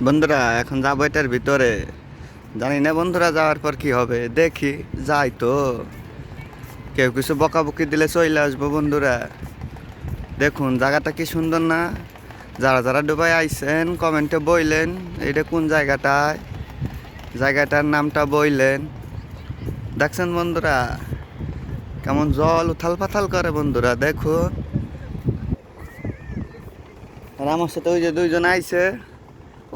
বন্ধুরা এখন যাবো এটার ভিতরে। জানি না বন্ধুরা যাওয়ার পর কি হবে, দেখি যাই তো। কেউ কিছু বকাবকি দিলে চলে আসবো বন্ধুরা। দেখুন জায়গাটা কি সুন্দর না? যারা যারা দুবাই আইছেন কমেন্টে বইলেন এটা কোন জায়গাটায়, জায়গাটার নামটা বইলেন। দেখছেন বন্ধুরা কেমন জল উথাল পাথাল করে বন্ধুরা, দেখুন। আর আমার সাথে ওই যে দুইজন আইছে,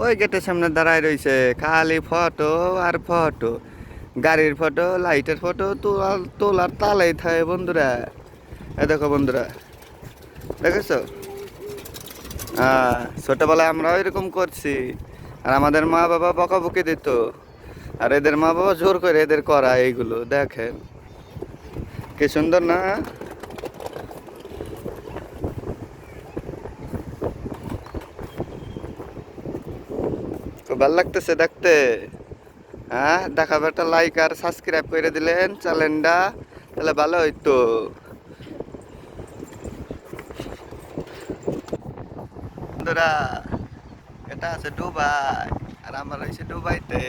ওই গেটের সামনে দাঁড়ায় রইছে, খালি ফটো আর ফটো, গাড়ির ফটো, লাইটের ফটো তোলার তালেই থাকে বন্ধুরা। এ দেখো বন্ধুরা, দেখেছো? ছোটবেলায় আমরাও এরকম করছি, আর আমাদের মা বাবা বকাবকি দিত, আর এদের মা বাবা জোর করে এদের করা এইগুলো। দেখেন কি সুন্দর না? খুব ভালো লাগতেছে দেখতে। দেখাবো একটা লাইক আর সাবস্ক্রাইব করে দিলেন চ্যানেলটা, তাহলে ভালো হইতো বন্ধুরা। এটা আছে দুবাই, আর আমার হয়েছে দুবাইতে।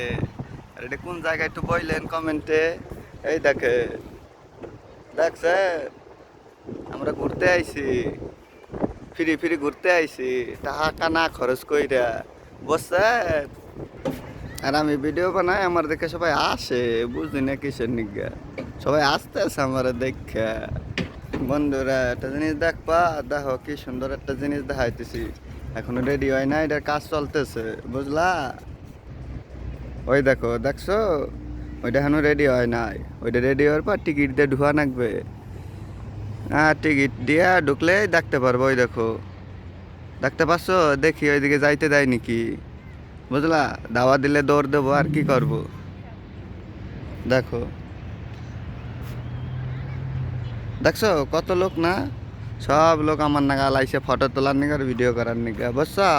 আর এটা কোন জায়গায় একটু বললেন কমেন্টে। এই দেখে, দেখছে আমরা ঘুরতে আইছি, ফিরি ফিরি ঘুরতে আইছি, টাকা না খরচ কইরা, বুঝছেন? আর আমি ভিডিও বানাই, আমার দেখে সবাই আসে, বুঝলি না কিসের নিগা সবাই আসতে আছে আমার দেখা। বন্ধুরা একটা জিনিস দেখবা, দেখো কি সুন্দর একটা জিনিস দেখাইতেছি। এখনো রেডি হয় না, এটার কাজ চলতেছে, বুঝলা? ওই দেখো, দেখছো? ওইটা এখনো রেডি হয় নাই। ওইটা রেডি হওয়ার পর টিকিট দিয়ে ঢুকা লাগবে। টিকিট দিয়ে ঢুকলে দেখতে পারবো। ওই দেখো, দেখতে পাচ্ছ? দেখি ওইদিকে যাইতে দেয় নাকি, বুঝলা? দাওয়া দিলে দৌড় দেবো, আর কি করব। দেখো, দেখছো কত লোক না? সব লোক আমার নাগাল আইসে ফটো তোলার নিগে আর ভিডিও করার নিগে, বুঝছো?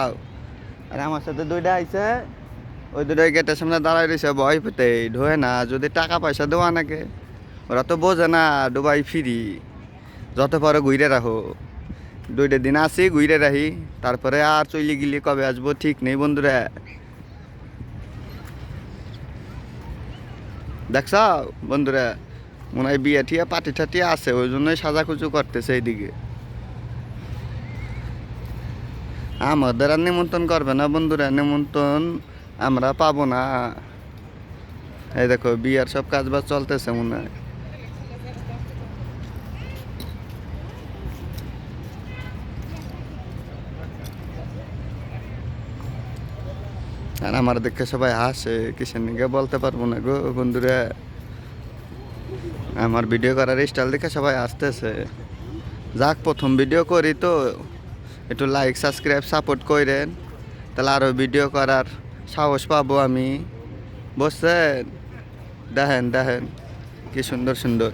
আর আমার সাথে দুইটা আইসে, ওই দুটোই গেটের সামনে দাঁড়াই রয়েছে, ভয় পেতে ঢোয়ে না। যদি টাকা পয়সা দেওয়া নাকি, ওরা তো বোঝে না দুবাই ফিরি, যত পারো ঘুরে রাখো। 2টা দিন আসি, ঘুরে রাখি, তারপরে আর চলে গেলি কবে আসবো ঠিক নেই বন্ধুরা। দেখছ বন্ধুরা, মনে হয় বিয়ে ঠিয়া পাটি ঠাটি আছে, ওই জন্যই সাজাকুচু করতেছে এইদিকে। আমাদের আর নিমন্ত্রণ করবে না বন্ধুরা, নিমন্ত্রণ আমরা পাবো না। এই দেখো বিয়ার সব কাজ বাজ চলতেছে মনে হয়। আর আমার দেখে সবাই হাসে, কিসের নিকে বলতে পারবো না গো বন্ধুরা। আমার ভিডিও করার স্টাইল দেখে সবাই আসতেছে। যাক, প্রথম ভিডিও করি তো, একটু লাইক সাবস্ক্রাইব সাপোর্ট করেন, তাহলে আরও ভিডিও করার সাহস পাবো আমি, বুঝছেন? দেখেন দেখেন কি সুন্দর সুন্দর